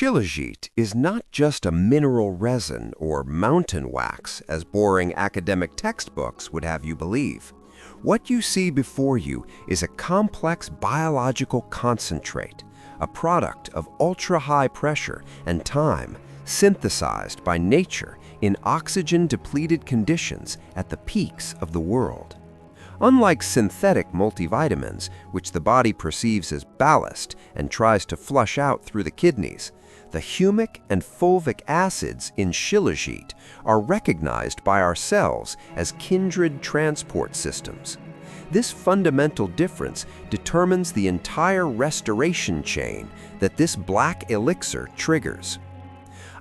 Shilajit is not just a mineral resin or mountain wax, as boring academic textbooks would have you believe. What you see before you is a complex biological concentrate, a product of ultra-high pressure and time, synthesized by nature in oxygen-depleted conditions at the peaks of the world. Unlike synthetic multivitamins, which the body perceives as ballast and tries to flush out through the kidneys, the humic and fulvic acids in Shilajit are recognized by our cells as kindred transport systems. This fundamental difference determines the entire restoration chain that this black elixir triggers.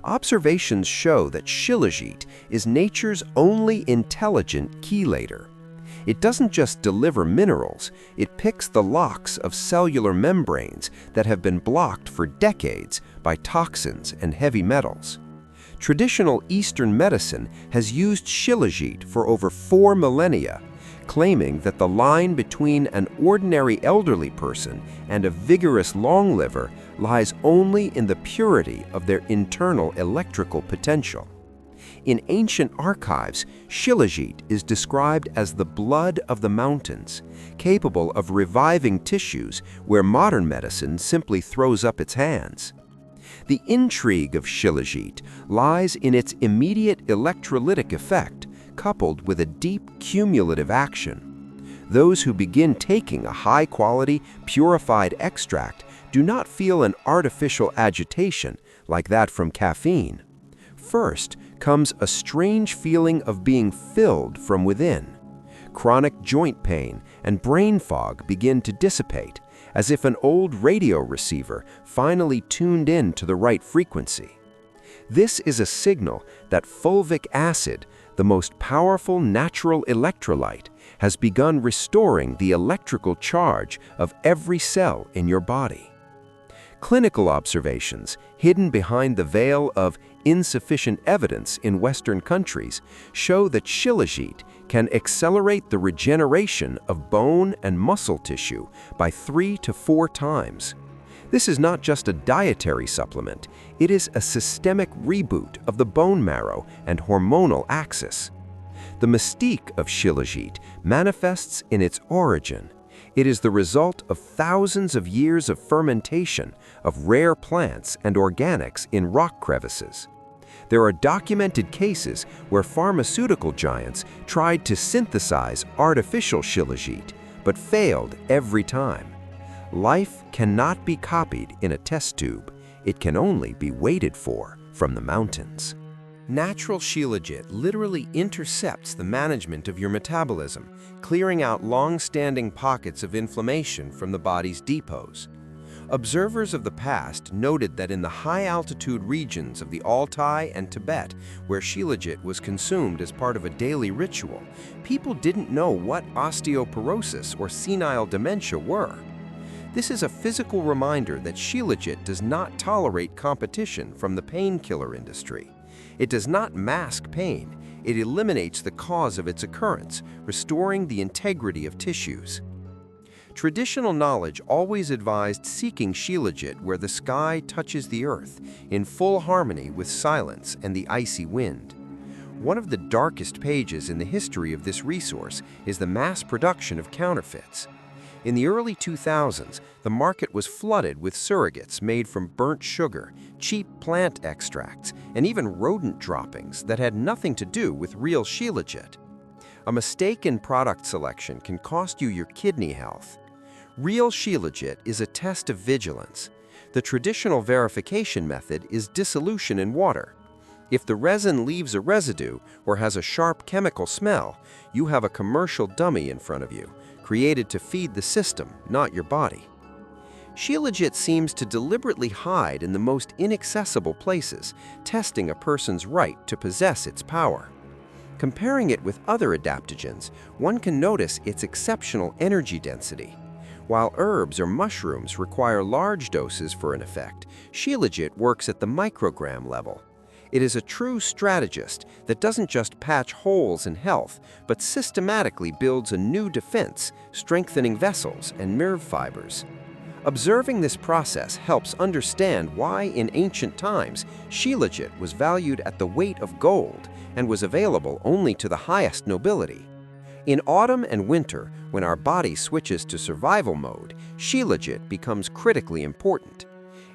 Observations show that Shilajit is nature's only intelligent chelator. It doesn't just deliver minerals, it picks the locks of cellular membranes that have been blocked for decades by toxins and heavy metals. Traditional Eastern medicine has used Shilajit for over 4 millennia, claiming that the line between an ordinary elderly person and a vigorous long liver lies only in the purity of their internal electrical potential. In ancient archives, Shilajit is described as the blood of the mountains, capable of reviving tissues where modern medicine simply throws up its hands. The intrigue of Shilajit lies in its immediate electrolytic effect, coupled with a deep cumulative action. Those who begin taking a high-quality, purified extract do not feel an artificial agitation like that from caffeine. First comes a strange feeling of being filled from within. Chronic joint pain and brain fog begin to dissipate, as if an old radio receiver finally tuned in to the right frequency. This is a signal that fulvic acid, the most powerful natural electrolyte, has begun restoring the electrical charge of every cell in your body. Clinical observations, hidden behind the veil of insufficient evidence in Western countries, show that Shilajit can accelerate the regeneration of bone and muscle tissue by 3 to 4 times. This is not just a dietary supplement, it is a systemic reboot of the bone marrow and hormonal axis. The mystique of Shilajit manifests in its origin. It is the result of thousands of years of fermentation of rare plants and organics in rock crevices. There are documented cases where pharmaceutical giants tried to synthesize artificial Shilajit, but failed every time. Life cannot be copied in a test tube. It can only be waited for from the mountains. Natural Shilajit literally intercepts the management of your metabolism, clearing out long-standing pockets of inflammation from the body's depots. Observers of the past noted that in the high-altitude regions of the Altai and Tibet, where Shilajit was consumed as part of a daily ritual, people didn't know what osteoporosis or senile dementia were. This is a physical reminder that Shilajit does not tolerate competition from the painkiller industry. It does not mask pain, it eliminates the cause of its occurrence, restoring the integrity of tissues. Traditional knowledge always advised seeking Shilajit where the sky touches the earth, in full harmony with silence and the icy wind. One of the darkest pages in the history of this resource is the mass production of counterfeits. In the early 2000s, the market was flooded with surrogates made from burnt sugar, cheap plant extracts, and even rodent droppings that had nothing to do with real Shilajit. A mistake in product selection can cost you your kidney health. Real Shilajit is a test of vigilance. The traditional verification method is dissolution in water. If the resin leaves a residue or has a sharp chemical smell, you have a commercial dummy in front of you, created to feed the system, not your body. Shilajit seems to deliberately hide in the most inaccessible places, testing a person's right to possess its power. Comparing it with other adaptogens, one can notice its exceptional energy density. While herbs or mushrooms require large doses for an effect, Shilajit works at the microgram level. It is a true strategist that doesn't just patch holes in health, but systematically builds a new defense, strengthening vessels and nerve fibers. Observing this process helps understand why in ancient times Shilajit was valued at the weight of gold and was available only to the highest nobility. In autumn and winter, when our body switches to survival mode, Shilajit becomes critically important.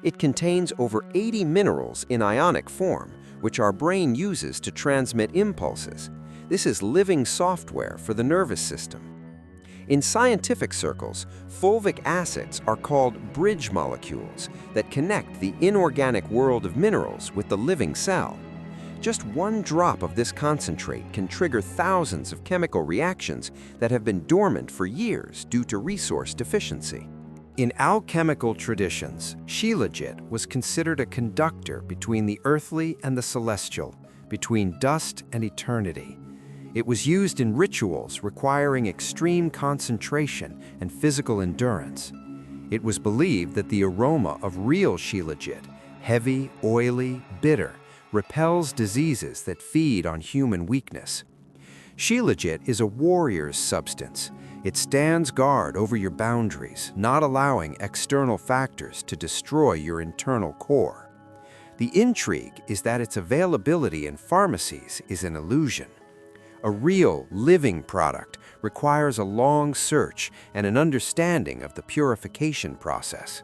It contains over 80 minerals in ionic form, which our brain uses to transmit impulses. This is living software for the nervous system. In scientific circles, fulvic acids are called bridge molecules that connect the inorganic world of minerals with the living cell. Just one drop of this concentrate can trigger thousands of chemical reactions that have been dormant for years due to resource deficiency. In alchemical traditions, Shilajit was considered a conductor between the earthly and the celestial, between dust and eternity. It was used in rituals requiring extreme concentration and physical endurance. It was believed that the aroma of real Shilajit, heavy, oily, bitter, repels diseases that feed on human weakness. Shilajit is a warrior's substance. It stands guard over your boundaries, not allowing external factors to destroy your internal core. The intrigue is that its availability in pharmacies is an illusion. A real, living product requires a long search and an understanding of the purification process.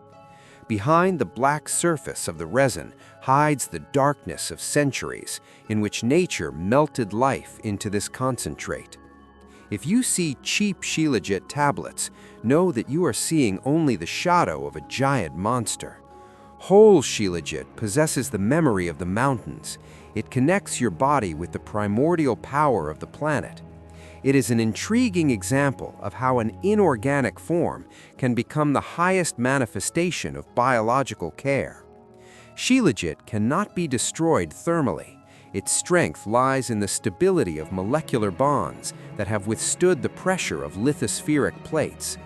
Behind the black surface of the resin hides the darkness of centuries in which nature melted life into this concentrate. If you see cheap Shilajit tablets, know that you are seeing only the shadow of a giant monster. Whole Shilajit possesses the memory of the mountains. It connects your body with the primordial power of the planet. It is an intriguing example of how an inorganic form can become the highest manifestation of biological care. Shilajit cannot be destroyed thermally. Its strength lies in the stability of molecular bonds that have withstood the pressure of lithospheric plates.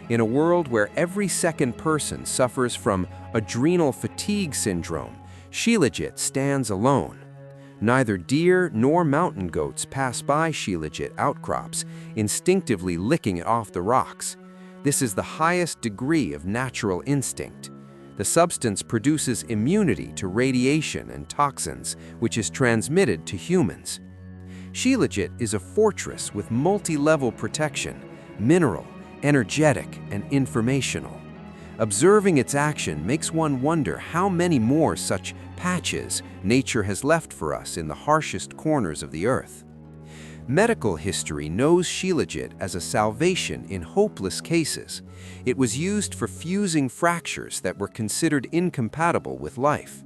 In a world where every second person suffers from adrenal fatigue syndrome, Shilajit stands alone. Neither deer nor mountain goats pass by Shilajit outcrops, instinctively licking it off the rocks. This is the highest degree of natural instinct. The substance produces immunity to radiation and toxins, which is transmitted to humans. Shilajit is a fortress with multi-level protection, mineral, energetic, and informational. Observing its action makes one wonder how many more such patches nature has left for us in the harshest corners of the earth. Medical history knows Shilajit as a salvation in hopeless cases. It was used for fusing fractures that were considered incompatible with life.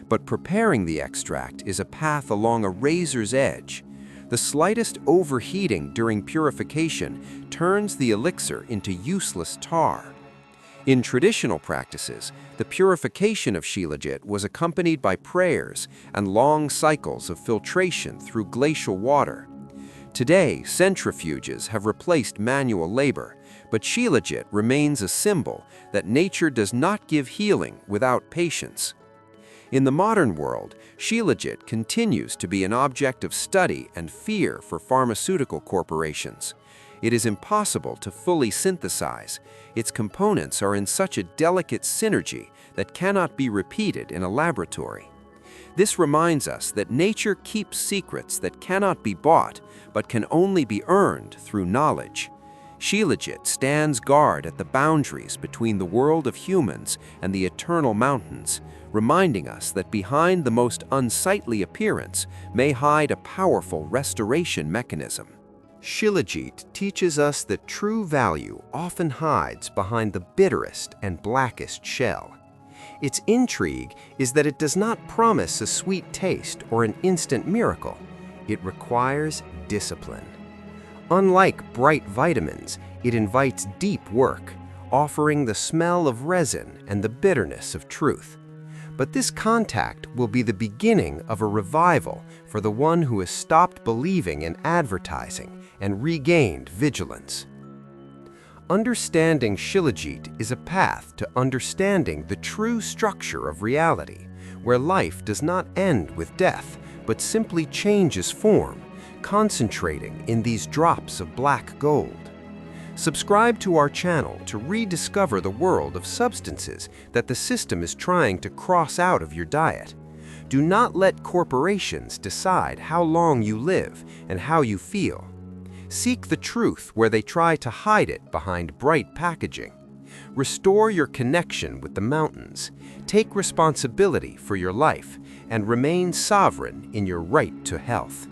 But preparing the extract is a path along a razor's edge. The slightest overheating during purification turns the elixir into useless tar. In traditional practices, the purification of Shilajit was accompanied by prayers and long cycles of filtration through glacial water. Today, centrifuges have replaced manual labor, but Shilajit remains a symbol that nature does not give healing without patience. In the modern world, Shilajit continues to be an object of study and fear for pharmaceutical corporations. It is impossible to fully synthesize. Its components are in such a delicate synergy that cannot be repeated in a laboratory. This reminds us that nature keeps secrets that cannot be bought, but can only be earned through knowledge. Shilajit stands guard at the boundaries between the world of humans and the eternal mountains, reminding us that behind the most unsightly appearance may hide a powerful restoration mechanism. Shilajit teaches us that true value often hides behind the bitterest and blackest shell. Its intrigue is that it does not promise a sweet taste or an instant miracle. It requires discipline. Unlike bright vitamins, it invites deep work, offering the smell of resin and the bitterness of truth. But this contact will be the beginning of a revival for the one who has stopped believing in advertising and regained vigilance. Understanding Shilajit is a path to understanding the true structure of reality, where life does not end with death, but simply changes form, concentrating in these drops of black gold. Subscribe to our channel to rediscover the world of substances that the system is trying to cross out of your diet. Do not let corporations decide how long you live and how you feel. Seek the truth where they try to hide it behind bright packaging. Restore your connection with the mountains. Take responsibility for your life and remain sovereign in your right to health.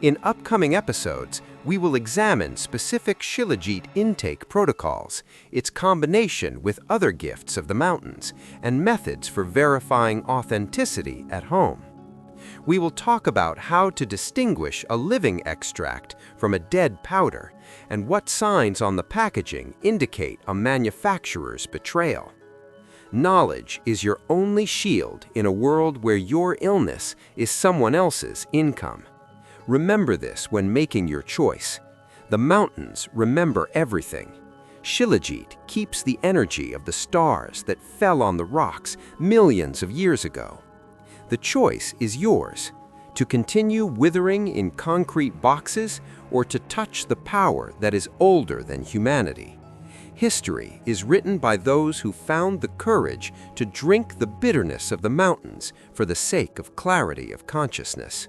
In upcoming episodes, we will examine specific Shilajit intake protocols, its combination with other gifts of the mountains, and methods for verifying authenticity at home. We will talk about how to distinguish a living extract from a dead powder and what signs on the packaging indicate a manufacturer's betrayal. Knowledge is your only shield in a world where your illness is someone else's income. Remember this when making your choice. The mountains remember everything. Shilajit keeps the energy of the stars that fell on the rocks millions of years ago. The choice is yours, to continue withering in concrete boxes or to touch the power that is older than humanity. History is written by those who found the courage to drink the bitterness of the mountains for the sake of clarity of consciousness.